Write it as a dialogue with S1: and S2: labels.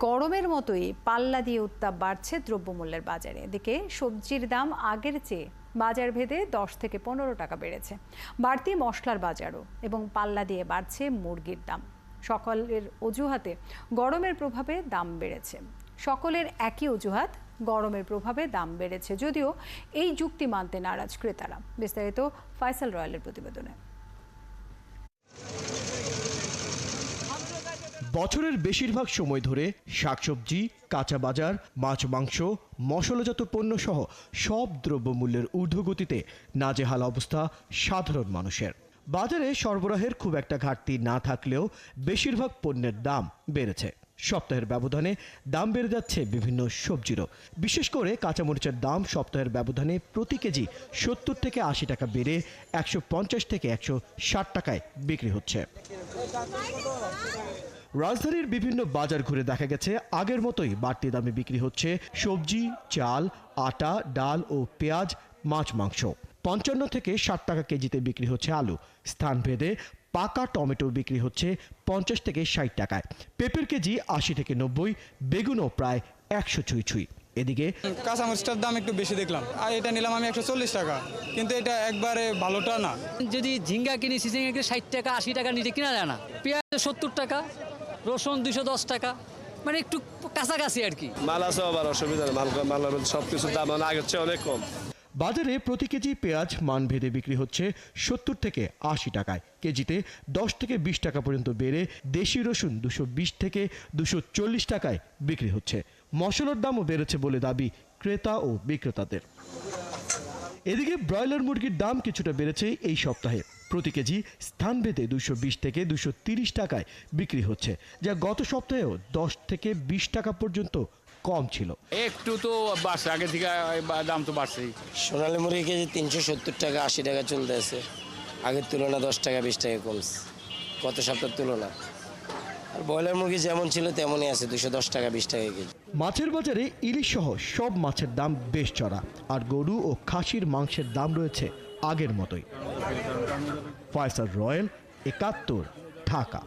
S1: গরমের মতোই পাল্লা দিয়ে উত্তাপ বাড়ছে দ্রব্যমূল্যের বাজারে। এদিকে সবজির দাম আগের চেয়ে বাজার ভেদে 10 থেকে 15 টাকা বেড়েছে। বাড়তি মশলার বাজারও এবং পাল্লা দিয়ে বাড়ছে মুরগির দাম। সকলের অজুহাতে গরমের প্রভাবে দাম বেড়েছে। সকলের একই অজুহাত, গরমের প্রভাবে দাম বেড়েছে, যদিও এই যুক্তি মানতে নারাজ ক্রেতারা। বিস্তারিত ফয়সাল রয়েলের প্রতিবেদনে।
S2: বছরের বেশিরভাগ সময় ধরে শাকসবজি, কাঁচা বাজার, মাছ, মাংস, মশলাজাত পণ্য সহ সব দ্রব্যমূল্যের ঊর্ধ্বগতিতে নাজেহাল অবস্থা সাধারণ মানুষের। বাজারে সরবরাহের খুব একটা ঘাটতি না থাকলেও বেশিরভাগ পণ্যের দাম বেড়েছে। সপ্তাহের ব্যবধানে দাম বেড়ে যাচ্ছে বিভিন্ন সবজিরও। বিশেষ করে কাঁচামরিচের দাম সপ্তাহের ব্যবধানে প্রতি কেজি 70 থেকে 80 টাকা বেড়ে 150 থেকে 160 টাকায় বিক্রি হচ্ছে। রাজধানীর বিভিন্ন বাজার ঘুরে দেখা গেছে আগের মতোই বাড়তি দামে বিক্রি হচ্ছে সবজি, চাল, আটা, ডাল ও পেঁয়াজ, মাছ, মাংস। 55 থেকে 60 টাকা কেজিতে বিক্রি হচ্ছে আলু। স্থানভেদে পাকা টমেটো বিক্রি হচ্ছে 50 থেকে 60 টাকায়। পেঁপের কেজি 80 থেকে 90, বেগুনও প্রায় 100 ছুঁই। এদিকে
S3: কাঁচামরিচটার দাম একটু বেশি দেখলাম, আর এটা নিলাম আমি 140 টাকা, কিন্তু এটা একবারে ভালোটা না।
S4: যদি ঝিঙ্গা কিনি, সিজিঙ্গা কিনে 60 টাকা 80 টাকা নিচে কিনা যায় না। পেঁয়াজ 70 টাকা, রসুন 210 টাকা, মানে একটু কাছাকাছি আর কি।
S5: মাল আছে আবার অসুবিধা, মাল সবকিছুর দাম আগের চেয়ে অনেক কম।
S2: বাজারে প্রতি কেজি পেঁয়াজ মানভেদে বিক্রি হচ্ছে 70 থেকে 80 টাকায়। কেজিতে 10 থেকে 20 টাকা পর্যন্ত বেড়ে দেশি রসুন 220 থেকে 240 টাকায় বিক্রি হচ্ছে। মশলার দামও বেড়েছে বলে দাবি ক্রেতা ও বিক্রেতাদের। এদিকে ব্রয়লার মুরগির দাম কিছুটা বেড়েছে এই সপ্তাহে। প্রতি কেজি স্থানভেদে 220 থেকে 230 টাকায় বিক্রি হচ্ছে, যা গত সপ্তাহেও 10 থেকে 20 টাকা পর্যন্ত কম ছিল।
S6: একটু তো বাড়ছে, আগে থেকে দাম তো বাড়ছেই।
S7: সোনালী মুরগি কেজি 370 টাকা 80 টাকা চলতেছে। আগের তুলনা 10 টাকা 20 টাকা কমছে গত সপ্তাহের তুলনা। আর ব্রয়লার মুরগি যেমন ছিল তেমনই আছে, 210 টাকা 20 টাকা কেজি।
S2: মাছের বাজারে ইলিশ সহ সব মাছের দাম বেশ চড়া, আর গরু ও খাসির মাংসের দাম রয়েছে আগের মতোই। ফয়সাল রয়েল, 71, ঢাকা।